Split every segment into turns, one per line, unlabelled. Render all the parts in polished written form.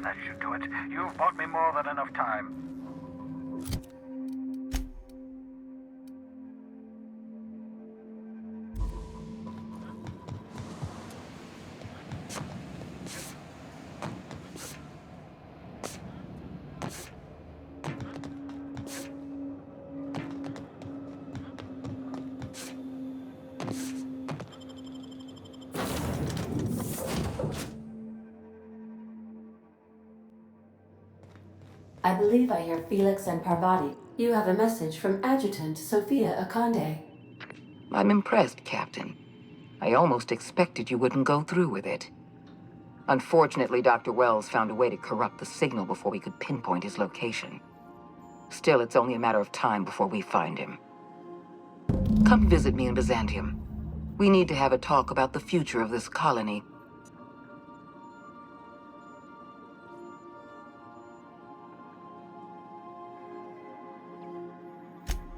That should do it. You've bought me more than enough time.
I believe I hear Felix and Parvati. You have a message from Adjutant Sophia Akande.
I'm impressed, Captain. I almost expected you wouldn't go through with it. Unfortunately, Dr. Wells found a way to corrupt the signal before we could pinpoint his location. Still, it's only a matter of time before we find him. Come visit me in Byzantium. We need to have a talk about the future of this colony.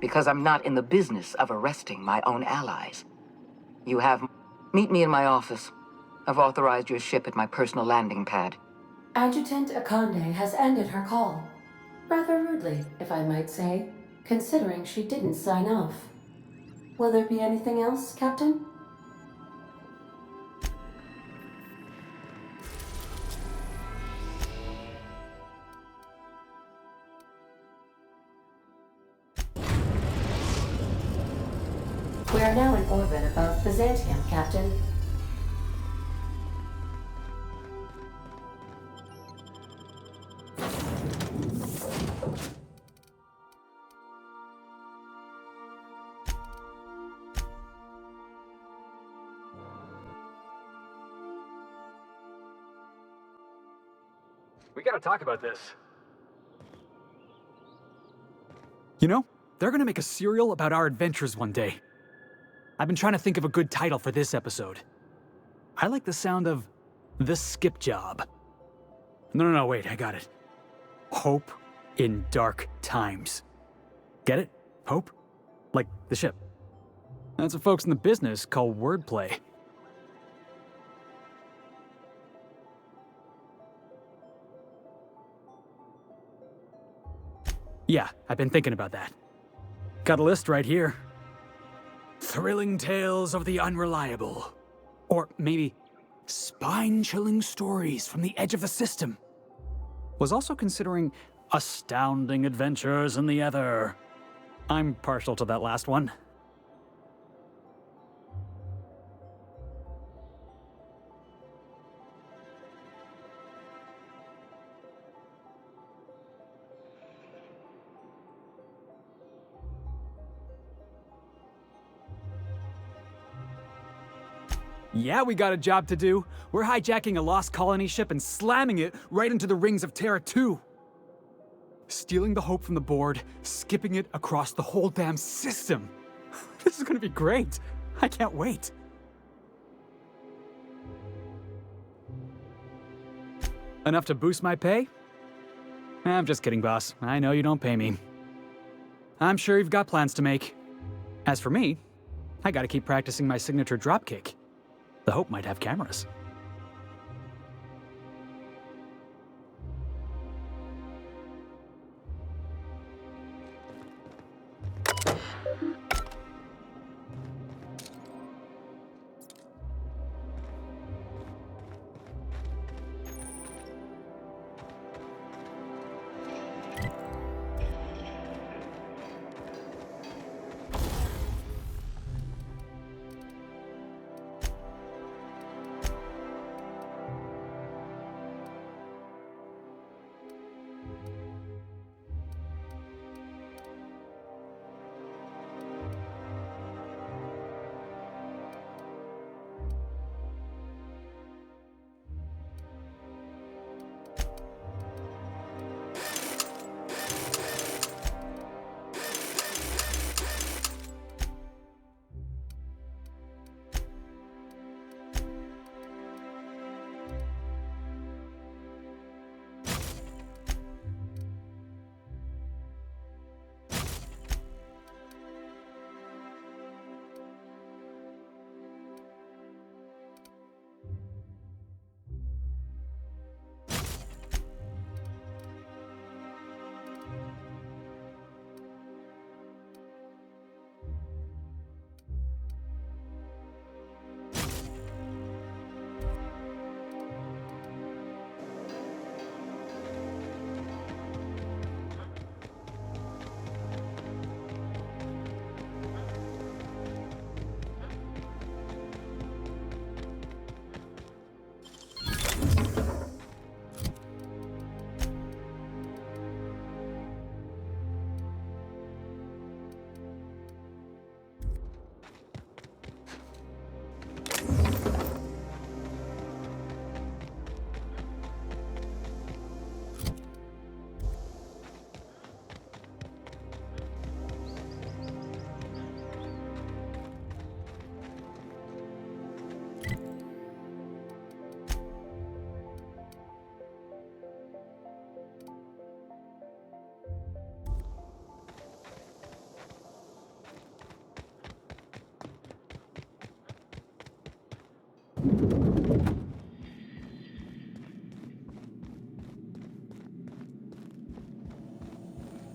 Because I'm not in the business of arresting my own allies. You have... Meet me in my office. I've authorized your ship at my personal landing pad.
Adjutant Akande has ended her call. Rather rudely, if I might say, considering she didn't sign off. Will there be anything else, Captain? We are now in orbit above Byzantium, Captain.
We gotta talk about this. You know, they're gonna make a serial about our adventures one day. I've been trying to think of a good title for this episode. I like the sound of The Skip Job. No, wait, I got it. Hope in Dark Times. Get it? Hope? Like the ship. That's what folks in the business call wordplay. Yeah, I've been thinking about that. Got a list right here. Thrilling tales of the unreliable. Or maybe spine-chilling stories from the edge of the system. Was also considering astounding adventures in the ether. I'm partial to that last one. Yeah, we got a job to do. We're hijacking a lost colony ship and slamming it right into the rings of Terra 2. Stealing the hope from the board, skipping it across the whole damn system. This is gonna be great. I can't wait. Enough to boost my pay? I'm just kidding, boss. I know you don't pay me. I'm sure you've got plans to make. As for me, I gotta keep practicing my signature dropkick. The Hope might have cameras.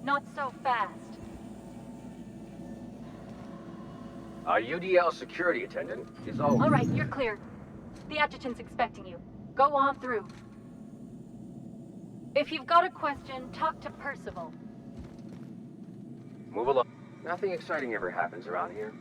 Not so fast.
Our UDL security attendant is over.
All right, you're clear. The adjutant's expecting you. Go on through. If you've got a question, talk to Percival.
Move along. Nothing exciting ever happens around here.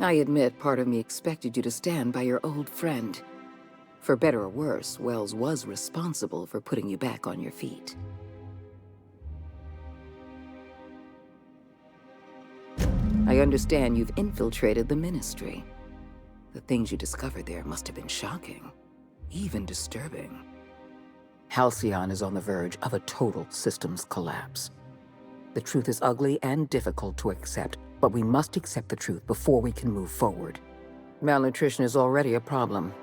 I admit part of me expected you to stand by your old friend. For better or worse, Wells was responsible for putting you back on your feet. I understand you've infiltrated the Ministry. The things you discovered there must have been shocking, even disturbing. Halcyon is on the verge of a total systems collapse. The truth is ugly and difficult to accept, but we must accept the truth before we can move forward. Malnutrition is already a problem.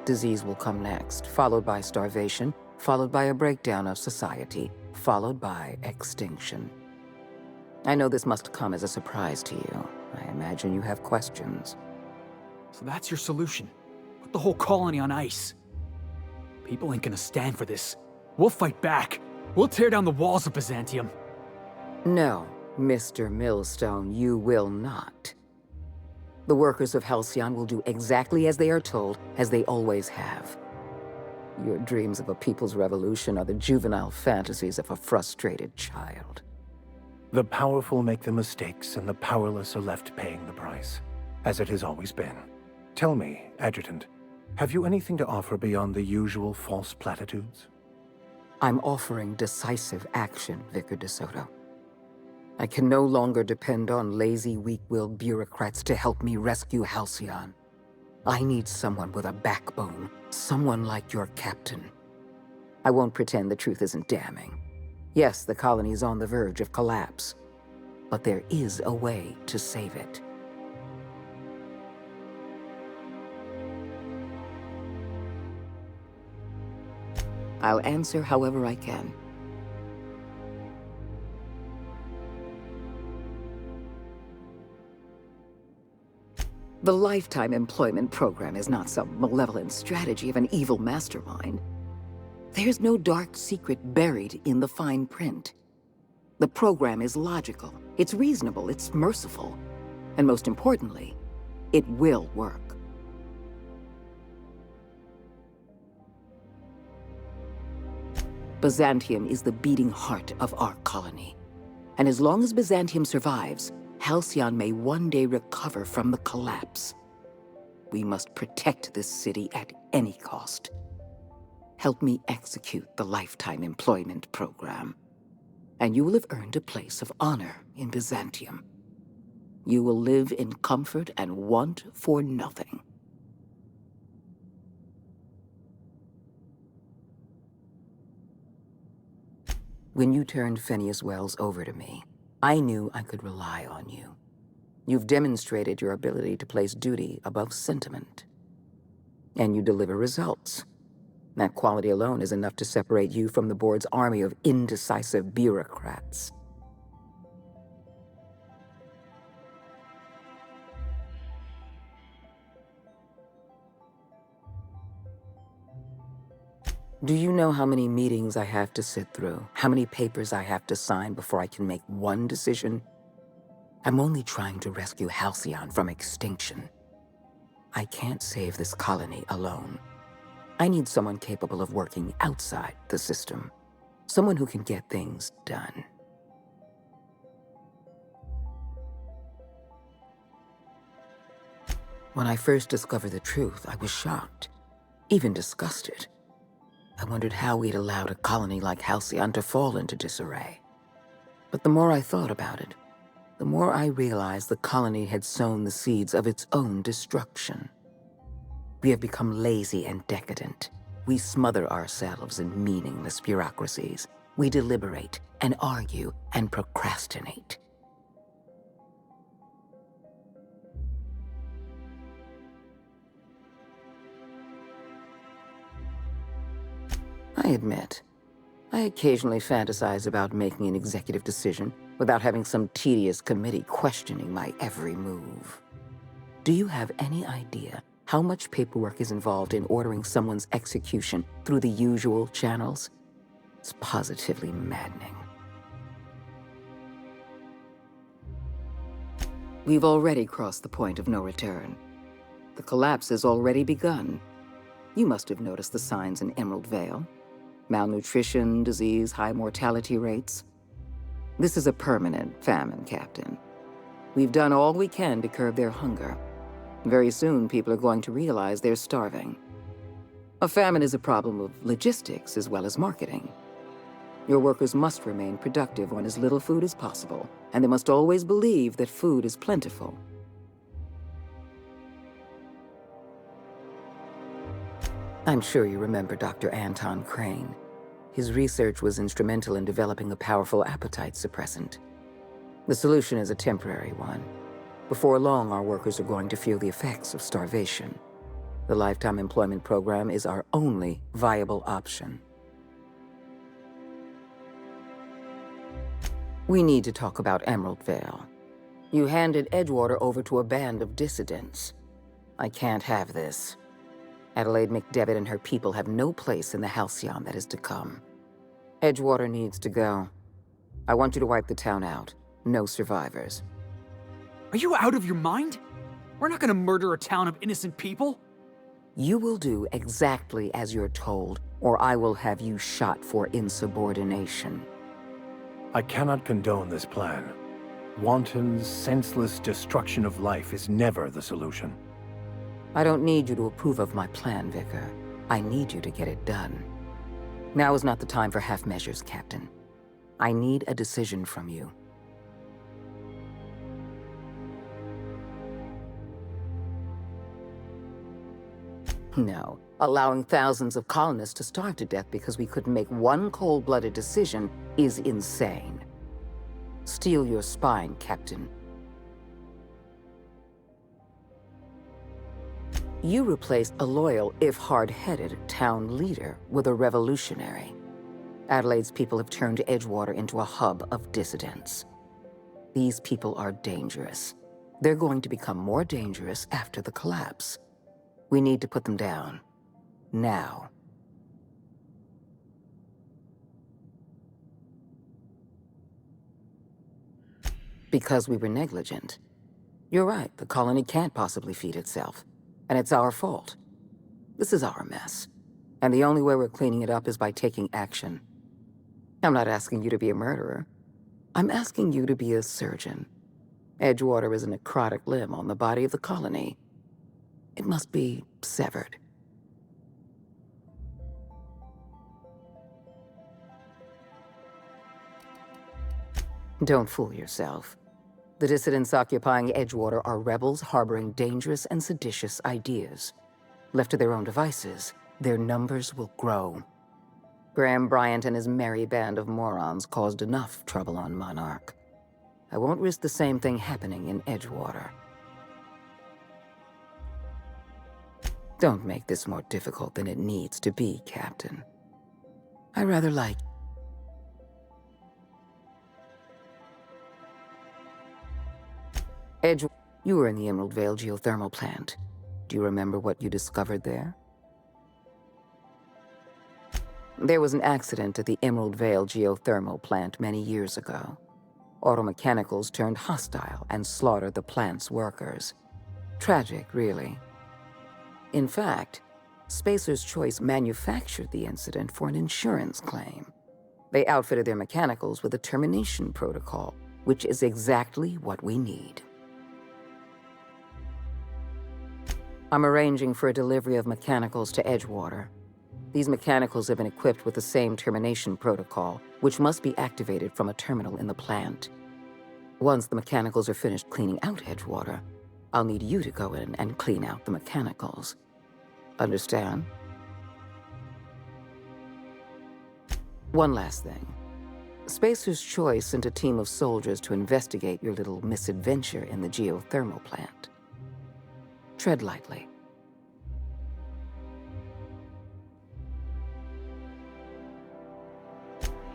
Disease will come next, followed by starvation, followed by a breakdown of society, followed by extinction. I know this must come as a surprise to you. I imagine you have questions.
So that's your solution. Put the whole colony on ice. People ain't gonna stand for this. We'll fight back. We'll tear down the walls of Byzantium.
No, Mr. Millstone, you will not. The workers of Halcyon will do exactly as they are told, as they always have. Your dreams of a people's revolution are the juvenile fantasies of a frustrated child.
The powerful make the mistakes, and the powerless are left paying the price, as it has always been. Tell me, Adjutant, have you anything to offer beyond the usual false platitudes?
I'm offering decisive action, Vicar DeSoto. I can no longer depend on lazy, weak-willed bureaucrats to help me rescue Halcyon. I need someone with a backbone, someone like your captain. I won't pretend the truth isn't damning. Yes, the colony is on the verge of collapse, but there is a way to save it. I'll answer however I can. The Lifetime Employment Program is not some malevolent strategy of an evil mastermind. There's no dark secret buried in the fine print. The program is logical, it's reasonable, it's merciful, and most importantly, it will work. Byzantium is the beating heart of our colony. And as long as Byzantium survives, Halcyon may one day recover from the collapse. We must protect this city at any cost. Help me execute the Lifetime Employment Program, and you will have earned a place of honor in Byzantium. You will live in comfort and want for nothing. When you turned Phineas Wells over to me, I knew I could rely on you. You've demonstrated your ability to place duty above sentiment. And you deliver results. That quality alone is enough to separate you from the board's army of indecisive bureaucrats. Do you know how many meetings I have to sit through? How many papers I have to sign before I can make one decision? I'm only trying to rescue Halcyon from extinction. I can't save this colony alone. I need someone capable of working outside the system. Someone who can get things done. When I first discovered the truth, I was shocked, even disgusted. I wondered how we'd allowed a colony like Halcyon to fall into disarray. But the more I thought about it, the more I realized the colony had sown the seeds of its own destruction. We have become lazy and decadent. We smother ourselves in meaningless bureaucracies. We deliberate and argue and procrastinate. I admit, I occasionally fantasize about making an executive decision without having some tedious committee questioning my every move. Do you have any idea how much paperwork is involved in ordering someone's execution through the usual channels? It's positively maddening. We've already crossed the point of no return. The collapse has already begun. You must have noticed the signs in Emerald Vale. Malnutrition, disease, high mortality rates. This is a permanent famine, Captain. We've done all we can to curb their hunger. Very soon, people are going to realize they're starving. A famine is a problem of logistics as well as marketing. Your workers must remain productive on as little food as possible, and they must always believe that food is plentiful. I'm sure you remember Dr. Anton Crane. His research was instrumental in developing a powerful appetite suppressant. The solution is a temporary one. Before long, our workers are going to feel the effects of starvation. The Lifetime Employment Program is our only viable option. We need to talk about Emerald Vale. You handed Edgewater over to a band of dissidents. I can't have this. Adelaide McDevitt and her people have no place in the Halcyon that is to come. Edgewater needs to go. I want you to wipe the town out. No survivors.
Are you out of your mind? We're not gonna murder a town of innocent people.
You will do exactly as you're told, or I will have you shot for insubordination.
I cannot condone this plan. Wanton, senseless destruction of life is never the solution.
I don't need you to approve of my plan, Vicar. I need you to get it done. Now is not the time for half measures, Captain. I need a decision from you. No, allowing thousands of colonists to starve to death because we couldn't make one cold-blooded decision is insane. Steel your spine, Captain. You replaced a loyal, if hard-headed, town leader with a revolutionary. Adelaide's people have turned Edgewater into a hub of dissidents. These people are dangerous. They're going to become more dangerous after the collapse. We need to put them down. Now. Because we were negligent. You're right, the colony can't possibly feed itself. And it's our fault. This is our mess. And the only way we're cleaning it up is by taking action. I'm not asking you to be a murderer. I'm asking you to be a surgeon. Edgewater is a necrotic limb on the body of the colony. It must be severed. Don't fool yourself. The dissidents occupying Edgewater are rebels harboring dangerous and seditious ideas. Left to their own devices, their numbers will grow. Graham Bryant and his merry band of morons caused enough trouble on Monarch. I won't risk the same thing happening in Edgewater. Don't make this more difficult than it needs to be, Captain. I rather like... You were in the Emerald Vale geothermal plant. Do you remember what you discovered there? There was an accident at the Emerald Vale geothermal plant many years ago. Automechanicals turned hostile and slaughtered the plant's workers. Tragic, really. In fact, Spacer's Choice manufactured the incident for an insurance claim. They outfitted their mechanicals with a termination protocol, which is exactly what we need. I'm arranging for a delivery of mechanicals to Edgewater. These mechanicals have been equipped with the same termination protocol, which must be activated from a terminal in the plant. Once the mechanicals are finished cleaning out Edgewater, I'll need you to go in and clean out the mechanicals. Understand? One last thing. Spacer's Choice sent a team of soldiers to investigate your little misadventure in the geothermal plant. Tread lightly.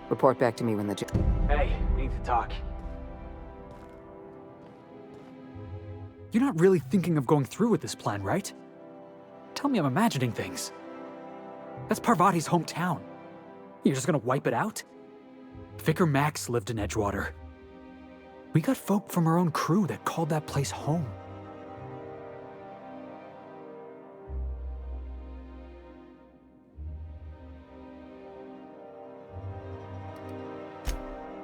Report back to me when the
Hey, we need to talk.
You're not really thinking of going through with this plan, right? Tell me I'm imagining things. That's Parvati's hometown. You're just gonna wipe it out? Vicar Max lived in Edgewater. We got folk from our own crew that called that place home.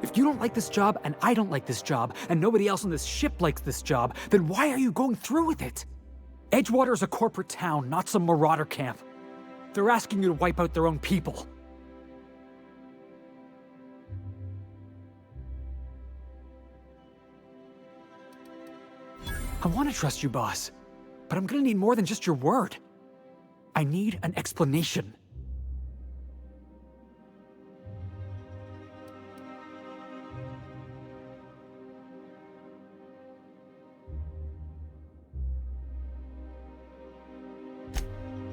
If you don't like this job, and I don't like this job, and nobody else on this ship likes this job, then why are you going through with it? Edgewater is a corporate town, not some marauder camp. They're asking you to wipe out their own people. I want to trust you, boss, but I'm gonna need more than just your word. I need an explanation.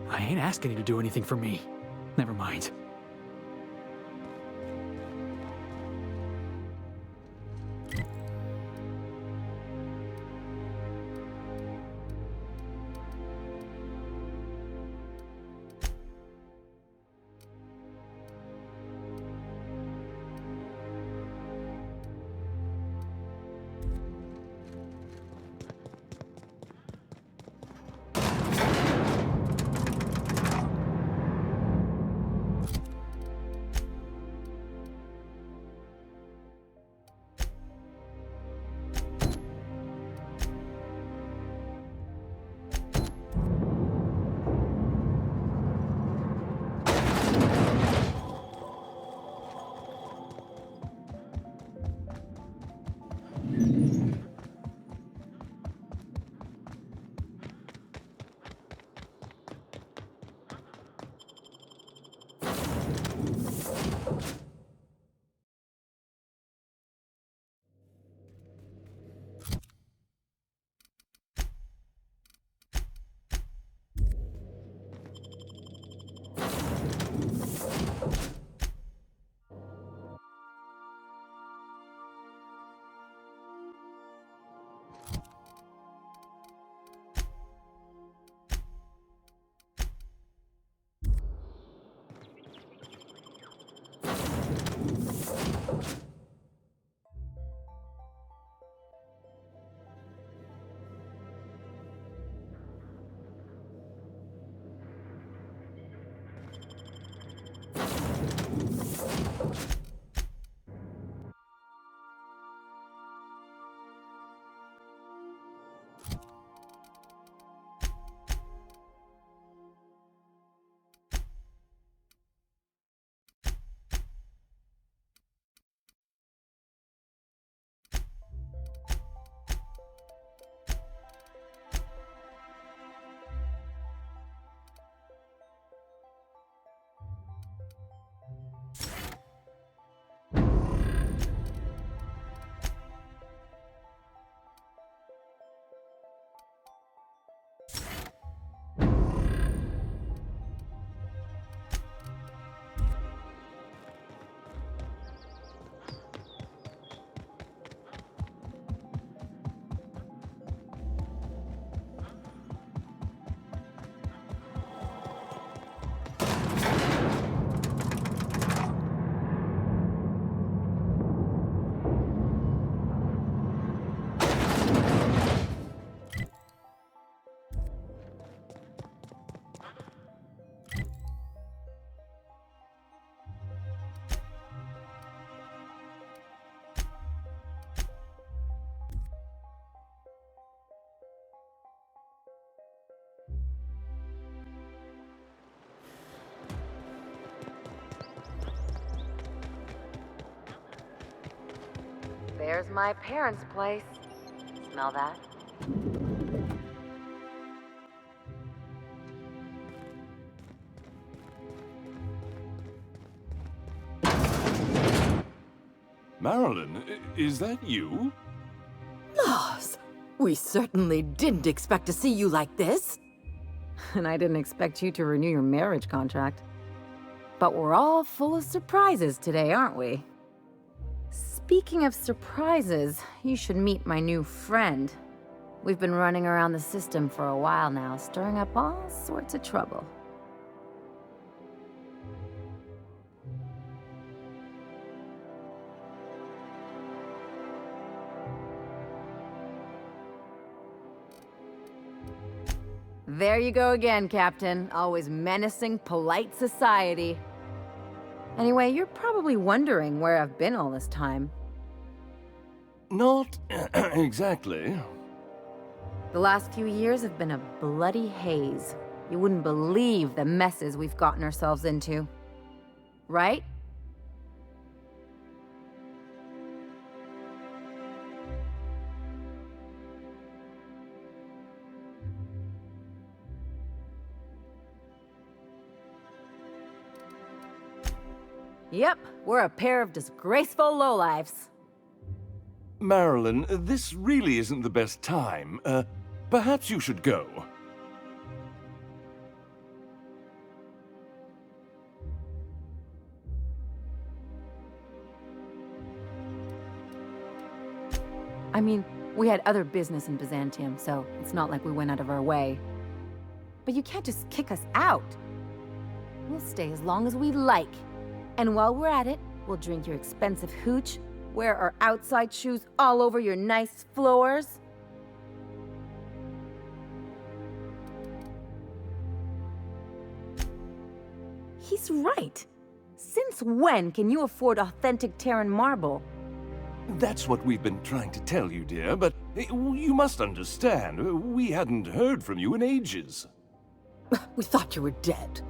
I ain't asking you to do anything for me. Never mind.
there's my parents' place. Smell that?
Marilyn, is that you?
Laws, we certainly didn't expect to see you like this.
And I didn't expect you to renew your marriage contract. But we're all full of surprises today, aren't we? Speaking of surprises, you should meet my new friend. We've been running around the system for a while now, stirring up all sorts of trouble. There you go again, Captain. Always menacing polite society. Anyway, you're probably wondering where I've been all this time.
Not exactly.
The last few years have been a bloody haze. You wouldn't believe the messes we've gotten ourselves into. Right? Yep, we're a pair of disgraceful lowlifes.
Marilyn, this really isn't the best time. Perhaps you should go.
I mean, we had other business in Byzantium, so it's not like we went out of our way. But you can't just kick us out. We'll stay as long as we like. And while we're at it, we'll drink your expensive hooch, wear our outside shoes all over your nice floors. He's right. Since when can you afford authentic Terran marble?
That's what we've been trying to tell you, dear, but you must understand, we hadn't heard from you in ages.
We thought you were dead.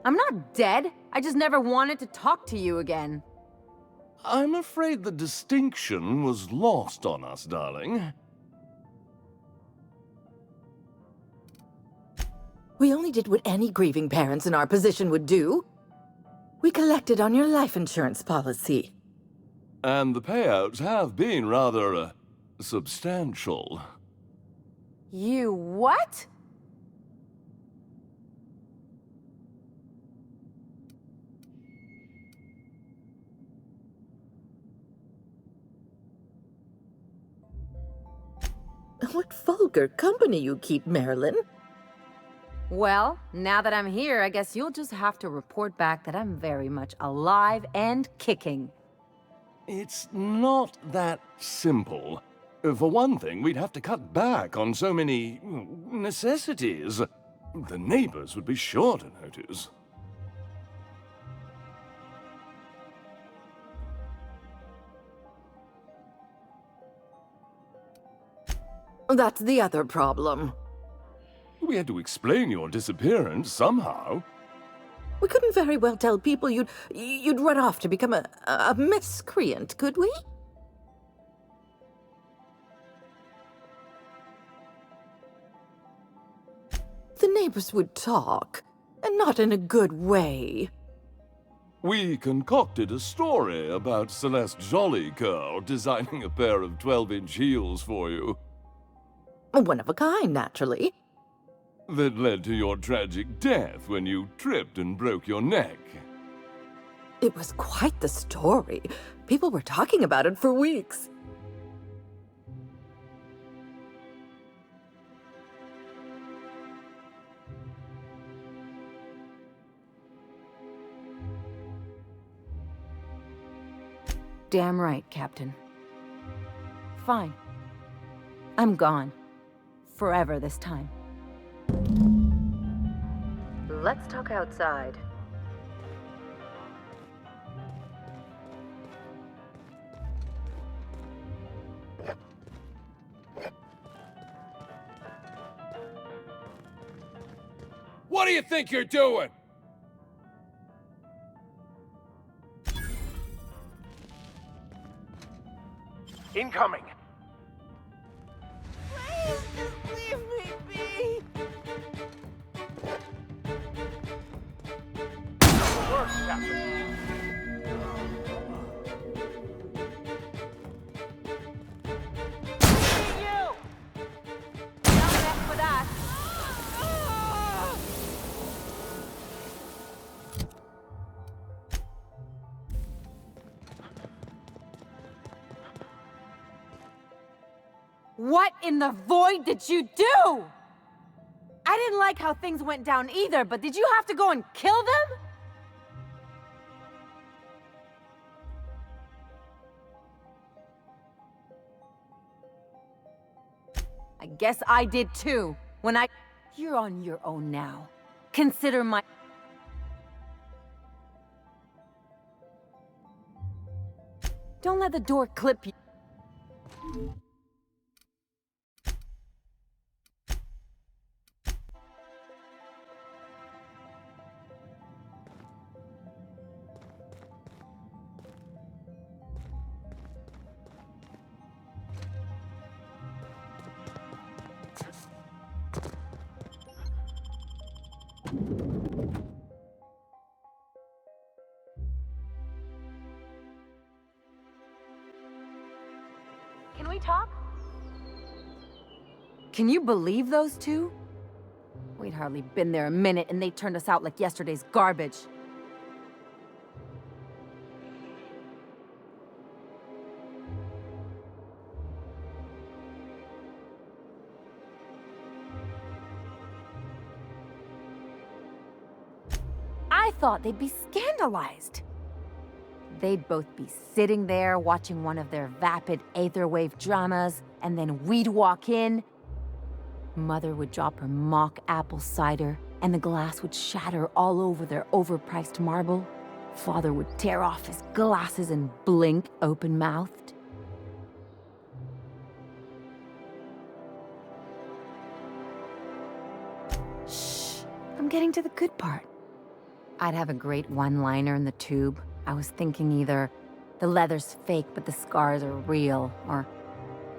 I'm not dead. I just never wanted to talk to you again.
I'm afraid the distinction was lost on us, darling.
We only did what any grieving parents in our position would do. We collected on your life insurance policy.
And the payouts have been rather, substantial.
You what?
What vulgar company you keep, Marilyn.
Well, now that I'm here, I guess you'll just have to report back that I'm very much alive and kicking.
It's not that simple. For one thing, we'd have to cut back on so many necessities. The neighbors would be sure to notice.
That's the other problem.
We had to explain your disappearance somehow.
We couldn't very well tell people you'd run off to become a miscreant, could we? The neighbors would talk, and not in a good way.
We concocted a story about Celeste Jollycurl designing a pair of 12-inch heels for you.
One of a kind, naturally.
That led to your tragic death when you tripped and broke your neck.
It was quite the story. People were talking about it for weeks.
Damn right, Captain. Fine. I'm gone. Forever this time. Let's talk outside.
What do you think you're doing?
Incoming.
Please, just leave me be.
Work, Captain.
What in the void did you do? I didn't like how things went down either, but did you have to go and kill them? I guess I did too. You're on your own now. Consider my... Don't let the door clip you. Can we talk? Can you believe those two? We'd hardly been there a minute and they turned us out like yesterday's garbage. I thought they'd be scandalized. They'd both be sitting there watching one of their vapid aetherwave dramas, and then we'd walk in. Mother would drop her mock apple cider, and the glass would shatter all over their overpriced marble. Father would tear off his glasses and blink open-mouthed. Shh, I'm getting to the good part. I'd have a great one-liner in the tube. I was thinking either, the leather's fake but the scars are real, or,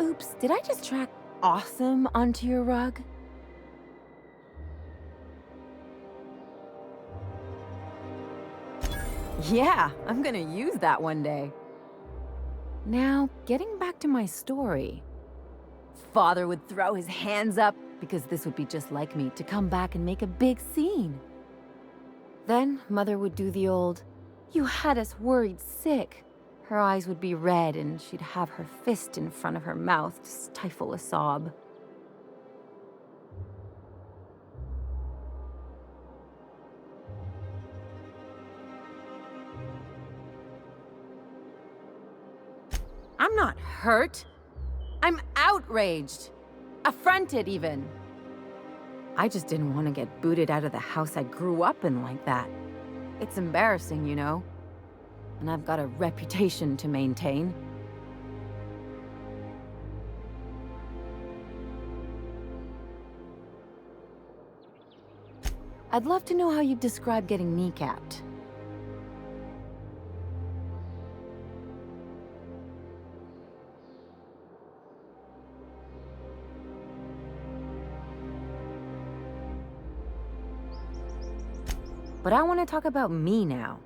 oops, did I just track awesome onto your rug? Yeah, I'm gonna use that one day. Now, getting back to my story. Father would throw his hands up, because this would be just like me, to come back and make a big scene. Then, Mother would do the old, "You had us worried sick." Her eyes would be red and she'd have her fist in front of her mouth to stifle a sob. I'm not hurt. I'm outraged. Affronted, even. I just didn't want to get booted out of the house I grew up in like that. It's embarrassing, you know. And I've got a reputation to maintain. I'd love to know how you'd describe getting kneecapped. But I want to talk about me now.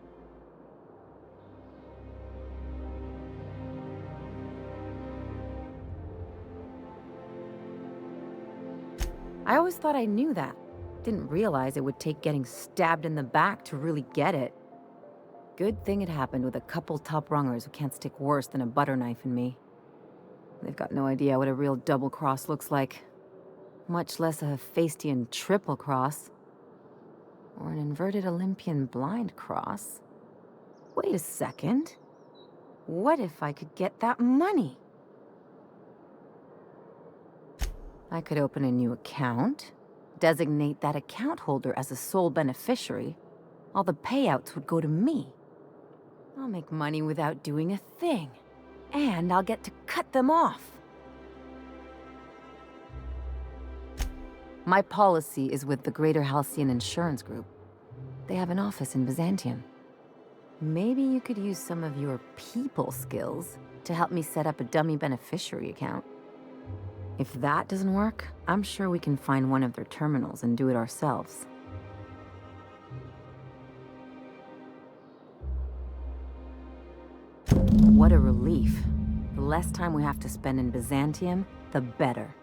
I always thought I knew that. Didn't realize it would take getting stabbed in the back to really get it. Good thing it happened with a couple top-rungers who can't stick worse than a butter knife in me. They've got no idea what a real double-cross looks like. Much less a Hephaestian triple-cross. Or an inverted Olympian blind cross. Wait a second. What if I could get that money? I could open a new account, designate that account holder as a sole beneficiary. All the payouts would go to me. I'll make money without doing a thing. And I'll get to cut them off. My policy is with the Greater Halcyon Insurance Group. They have an office in Byzantium. Maybe you could use some of your people skills to help me set up a dummy beneficiary account. If that doesn't work, I'm sure we can find one of their terminals and do it ourselves. What a relief. The less time we have to spend in Byzantium, the better.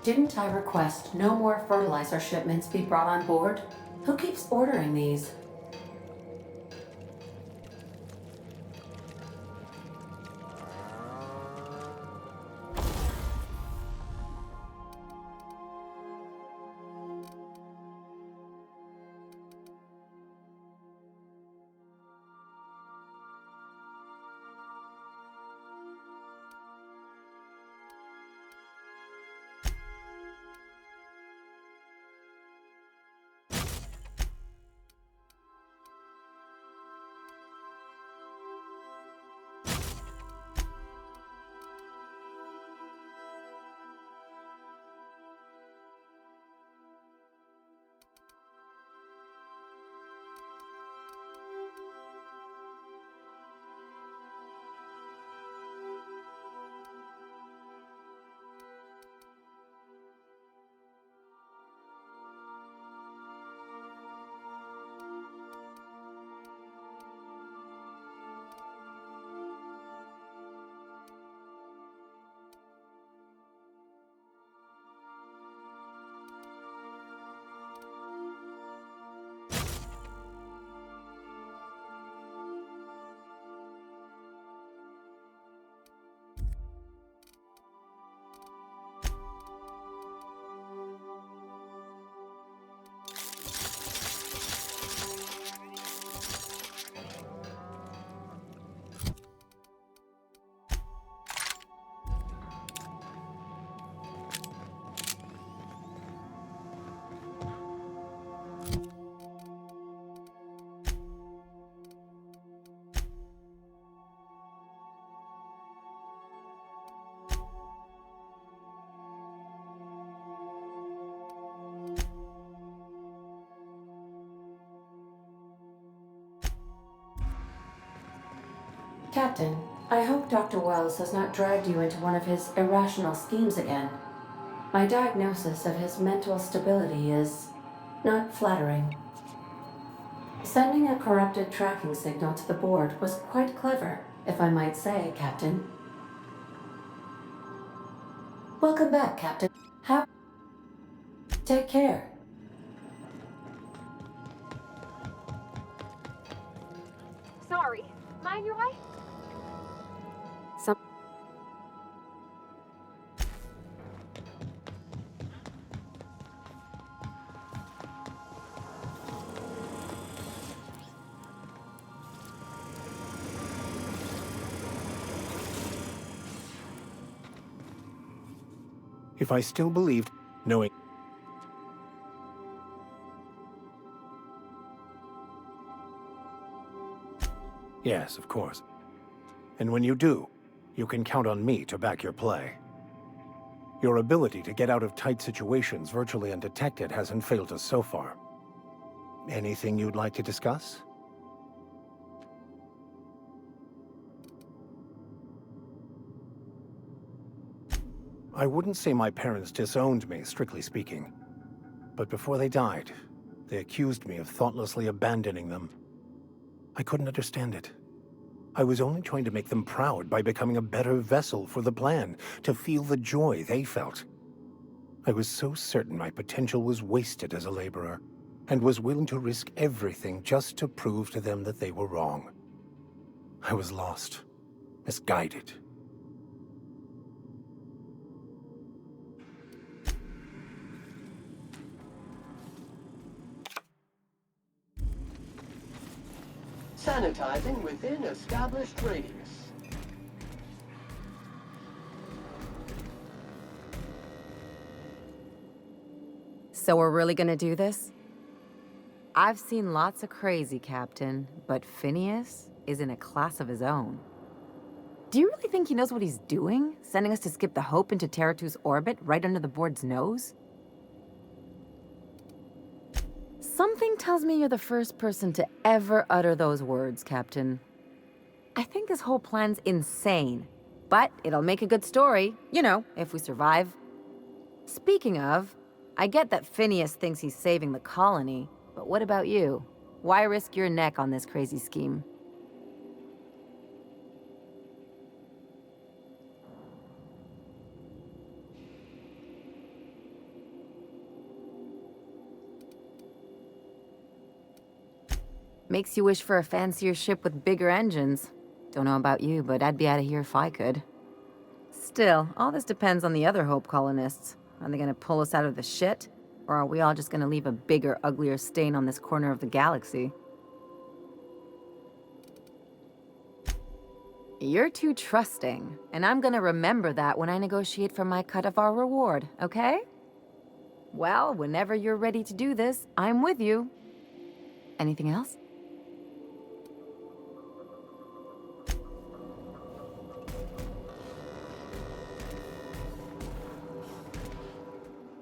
Didn't I request no more fertilizer shipments be brought on board? Who keeps ordering these? Captain, I hope Dr. Wells has not dragged you into one of his irrational schemes again. My diagnosis of his mental stability is not flattering. Sending a corrupted tracking signal to the board was quite clever, if I might say, Captain. Welcome back, Captain. Take care.
Sorry. Mind your way?
If I still believed, knowing... Yes, of course. And when you do, you can count on me to back your play. Your ability to get out of tight situations virtually undetected hasn't failed us so far. Anything you'd like to discuss? I wouldn't say my parents disowned me, strictly speaking. But before they died, they accused me of thoughtlessly abandoning them. I couldn't understand it. I was only trying to make them proud by becoming a better vessel for the plan, to feel the joy they felt. I was so certain my potential was wasted as a laborer, and was willing to risk everything just to prove to them that they were wrong. I was lost, misguided.
Sanitizing within established radius.
So we're really gonna do this? I've seen lots of crazy, Captain, but Phineas is in a class of his own. Do you really think he knows what he's doing? Sending us to skip the Hope into Terra 2's orbit right under the board's nose? Something tells me you're the first person to ever utter those words, Captain. I think this whole plan's insane, but it'll make a good story, you know, if we survive. Speaking of, I get that Phineas thinks he's saving the colony, but what about you? Why risk your neck on this crazy scheme? Makes you wish for a fancier ship with bigger engines. Don't know about you, but I'd be out of here if I could. Still, all this depends on the other Hope colonists. Are they gonna pull us out of the shit? Or are we all just gonna leave a bigger, uglier stain on this corner of the galaxy? You're too trusting, and I'm gonna remember that when I negotiate for my cut of our reward, okay? Well, whenever you're ready to do this, I'm with you. Anything else?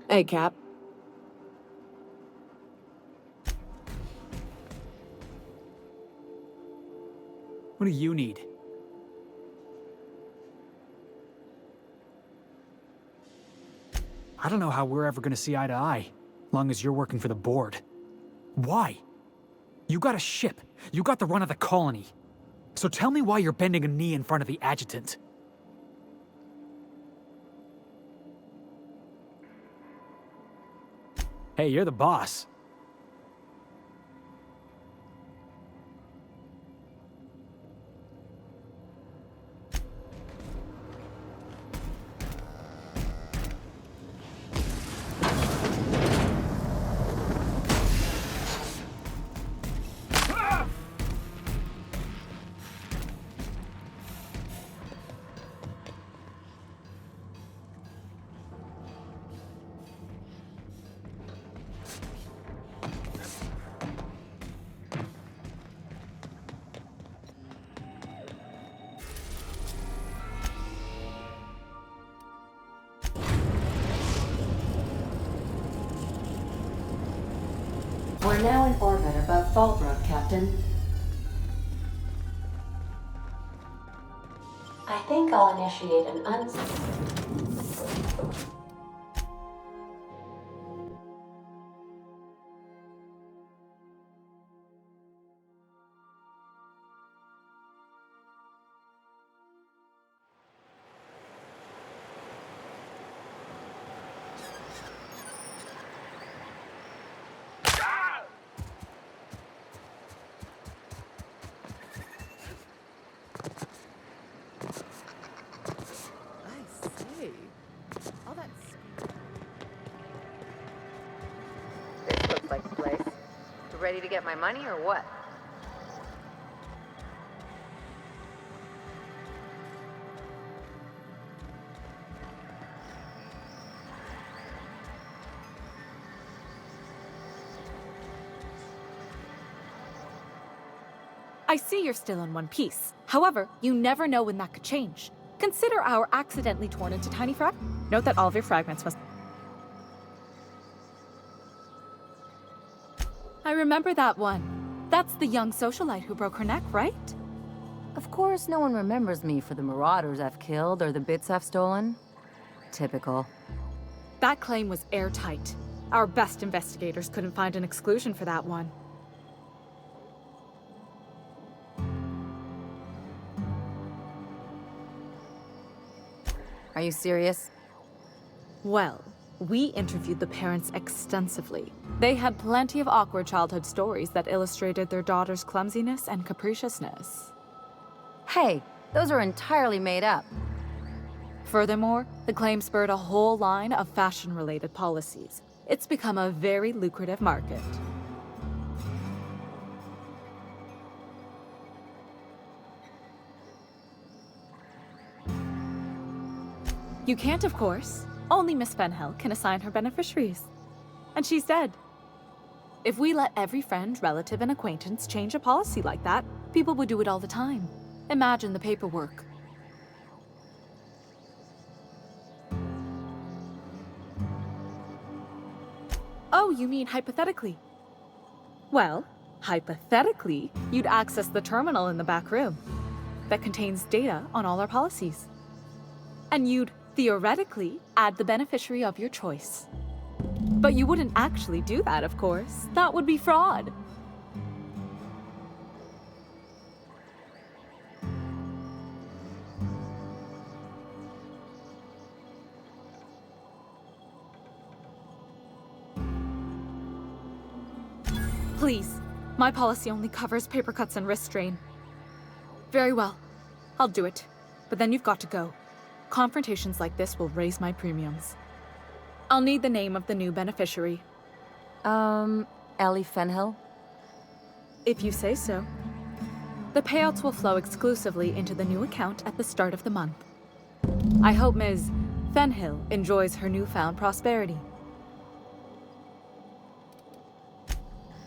Hey, Cap.
What do you need? I don't know how we're ever gonna see eye to eye, long as you're working for the board. Why? You got a ship. You got the run of the colony. So tell me why you're bending a knee in front of the adjutant. Hey, you're the boss.
We're now in orbit above Fallbrook, Captain. I think I'll initiate an
This looks like the place. You ready to get my money or what?
I see you're still in one piece. However, you never know when that could change. Consider our accidentally torn into tiny fragments. Note that all of your fragments must... I remember that one. That's the young socialite who broke her neck, right?
Of course, no one remembers me for the marauders I've killed or the bits I've stolen. Typical.
That claim was airtight. Our best investigators couldn't find an exclusion for that one.
Are you serious?
Well, we interviewed the parents extensively. They had plenty of awkward childhood stories that illustrated their daughter's clumsiness and capriciousness.
Hey, those are entirely made up.
Furthermore, the claim spurred a whole line of fashion-related policies. It's become a very lucrative market. You can't, of course. Only Miss Fenhill can assign her beneficiaries. And she's dead. If we let every friend, relative, and acquaintance change a policy like that, people would do it all the time. Imagine the paperwork. Oh, you mean hypothetically? Well, hypothetically, you'd access the terminal in the back room that contains data on all our policies. And you'd theoretically add the beneficiary of your choice. But you wouldn't actually do that, of course. That would be fraud. Please, my policy only covers paper cuts and wrist strain. Very well, I'll do it. But then you've got to go. Confrontations like this will raise my premiums. I'll need the name of the new beneficiary.
Ellie Fenhill?
If you say so. The payouts will flow exclusively into the new account at the start of the month. I hope Ms. Fenhill enjoys her newfound prosperity.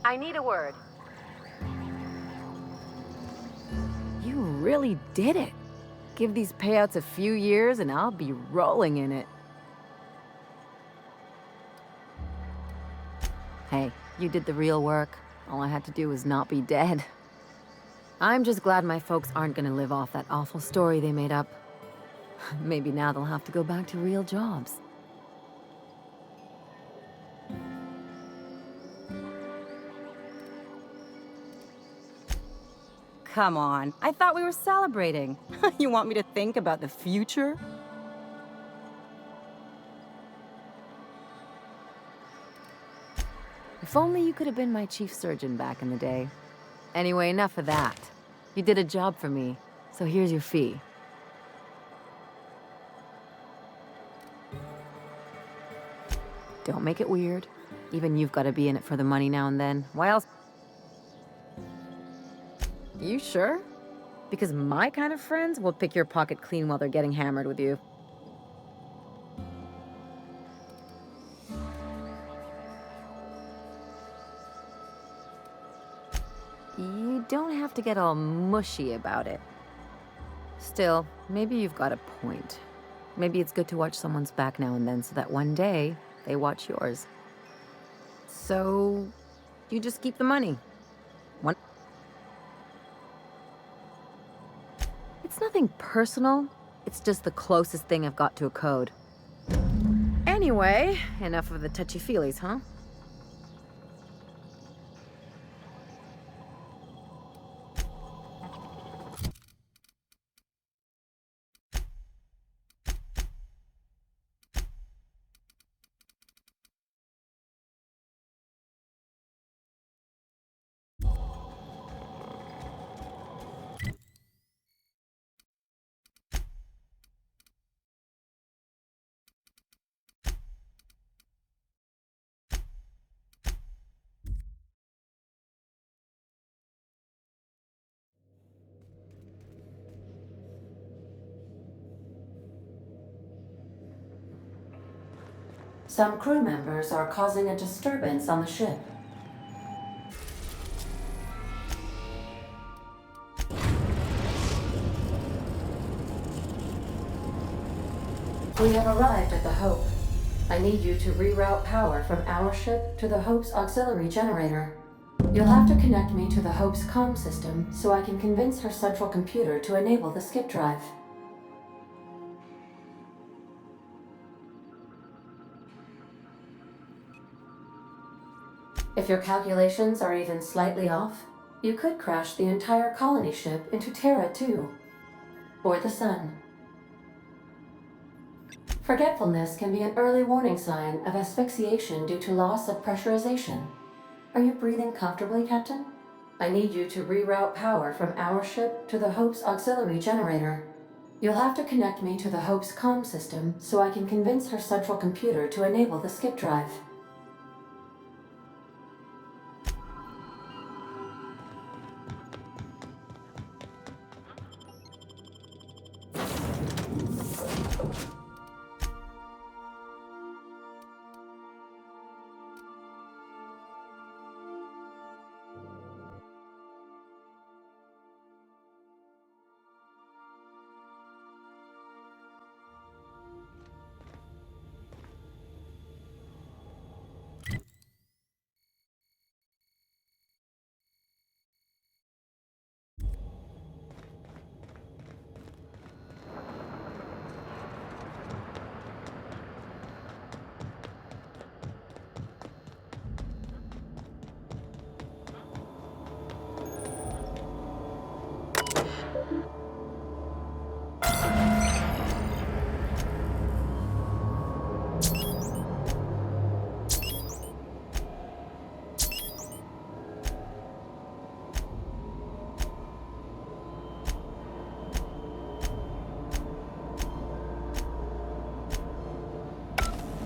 I need a word. You really did it. Give these payouts a few years and I'll be rolling in it. Hey, you did the real work. All I had to do was not be dead. I'm just glad my folks aren't gonna live off that awful story they made up. Maybe now they'll have to go back to real jobs. Come on, I thought we were celebrating. You want me to think about the future? If only you could have been my chief surgeon back in the day. Anyway, enough of that. You did a job for me, so here's your fee. Don't make it weird. Even you've got to be in it for the money now and then. Why else? You sure? Because my kind of friends will pick your pocket clean while they're getting hammered with you. You don't have to get all mushy about it. Still, maybe you've got a point. Maybe it's good to watch someone's back now and then so that one day they watch yours. So, you just keep the money. It's nothing nothing personal. It's just the closest thing I've got to a code. Anyway, enough of the touchy-feelies, huh?
Some crew members are causing a disturbance on the ship. We have arrived at the Hope. I need you to reroute power from our ship to the Hope's auxiliary generator. You'll have to connect me to the Hope's comm system so I can convince her central computer to enable the skip drive. If your calculations are even slightly off, you could crash the entire colony ship into Terra 2, or the Sun. Forgetfulness can be an early warning sign of asphyxiation due to loss of pressurization. Are you breathing comfortably, Captain? I need you to reroute power from our ship to the Hope's auxiliary generator. You'll have to connect me to the Hope's comm system so I can convince her central computer to enable the skip drive.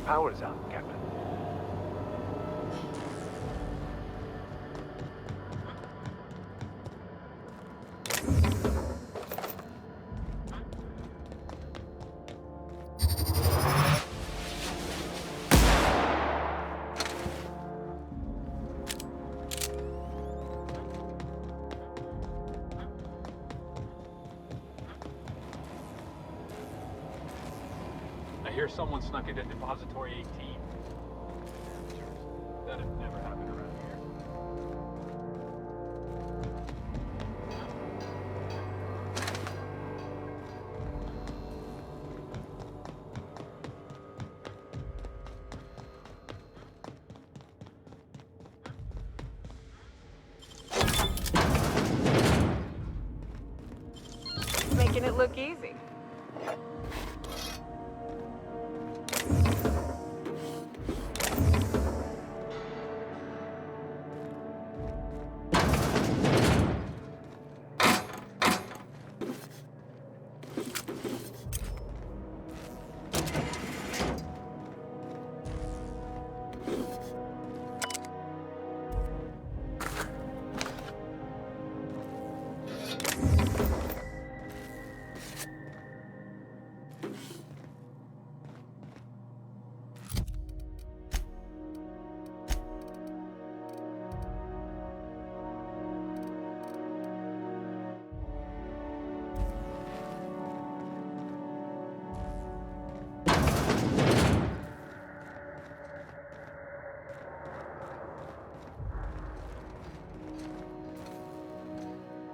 Power's out, Captain.
I hear someone snuck into Depository 18. That'd never happen around here.
Making it look easy.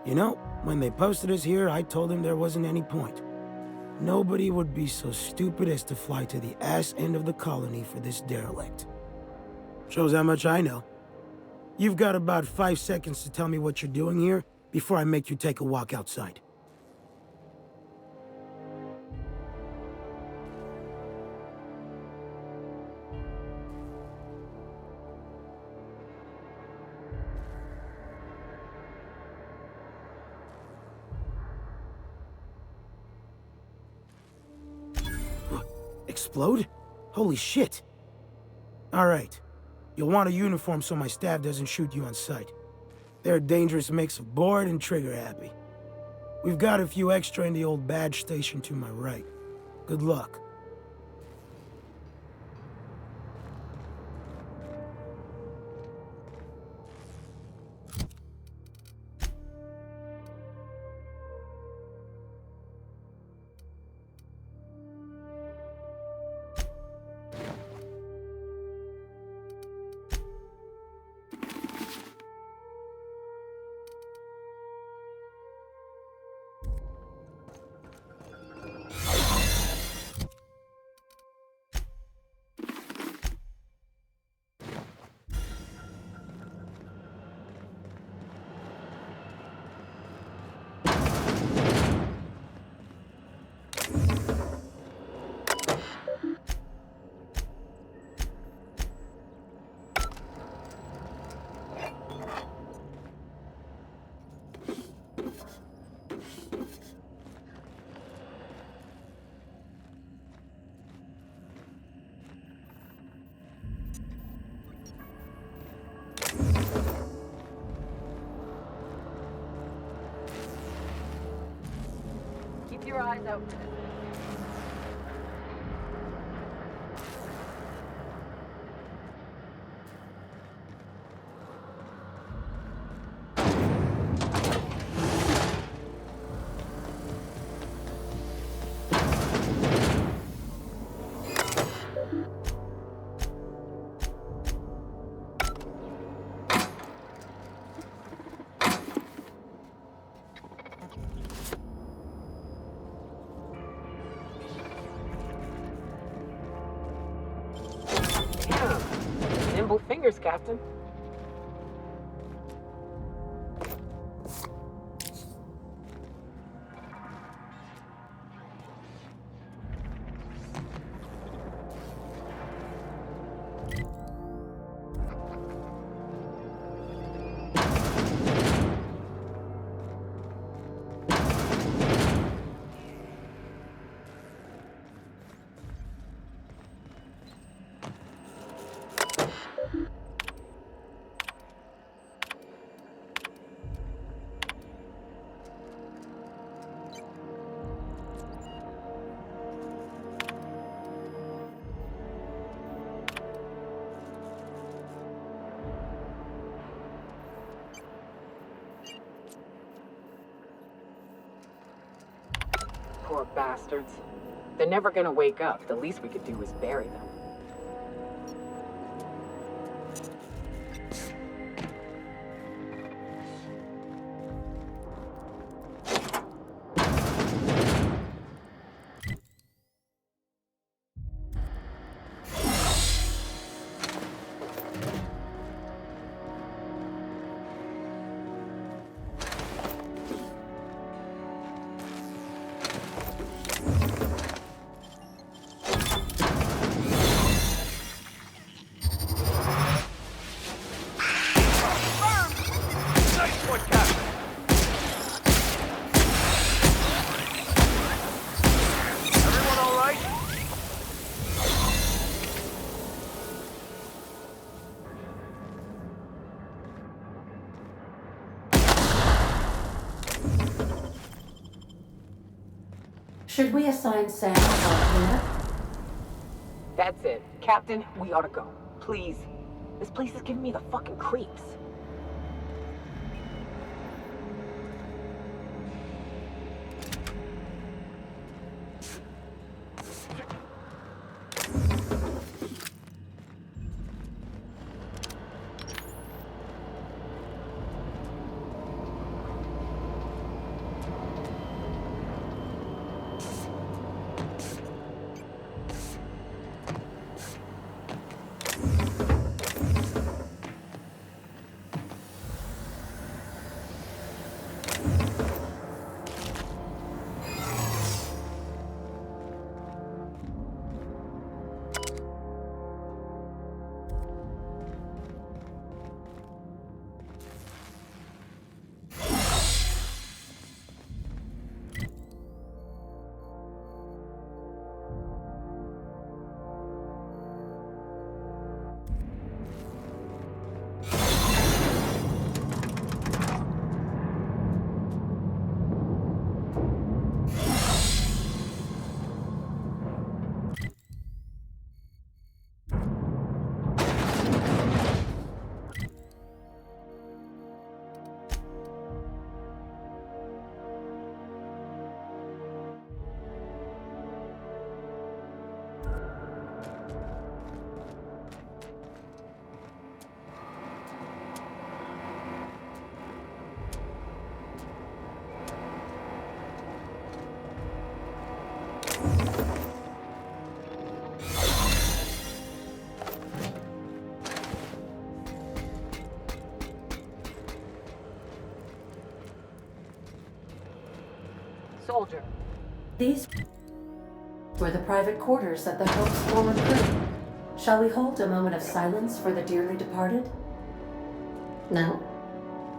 You know,
When they posted us here, I told them there wasn't any point. Nobody would be so stupid as to fly to the ass end of the colony for this derelict. Shows how much I know. You've got about 5 seconds to tell me what you're doing here before I make you take a walk outside. Explode? Holy shit. Alright. You'll want a uniform so my staff doesn't shoot you on sight. They're a dangerous mix of bored and trigger-happy. We've got a few extra in the old badge station to my right. Good luck.
Keep your eyes open. Nimble fingers, Captain. Poor bastards. They're never gonna wake up. The least we could do is bury them.
Should we assign Sam our cleanup?
That's it. Captain, we ought to go. Please. This place is giving me the fucking creeps.
Soldier.
These were the private quarters of the Hope's former crew. Shall we hold a moment of silence for the dearly departed? No?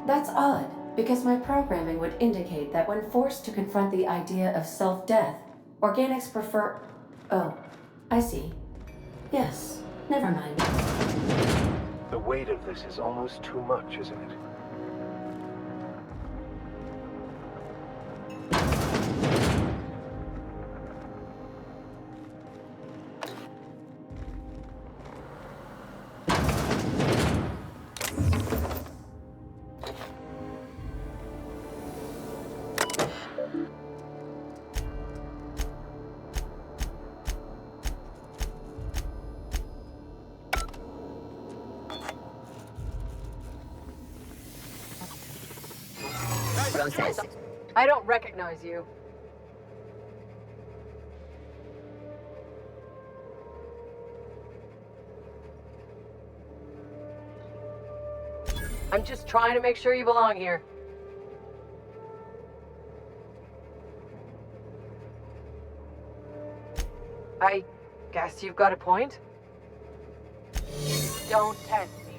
That's odd, because my programming would indicate that when forced to confront the idea of self-death, organics prefer... Oh, I see. Yes, never mind.
The weight of this is almost too much, isn't it?
I don't recognize you. I'm just trying to make sure you belong here. I guess you've got a point. Don't test me.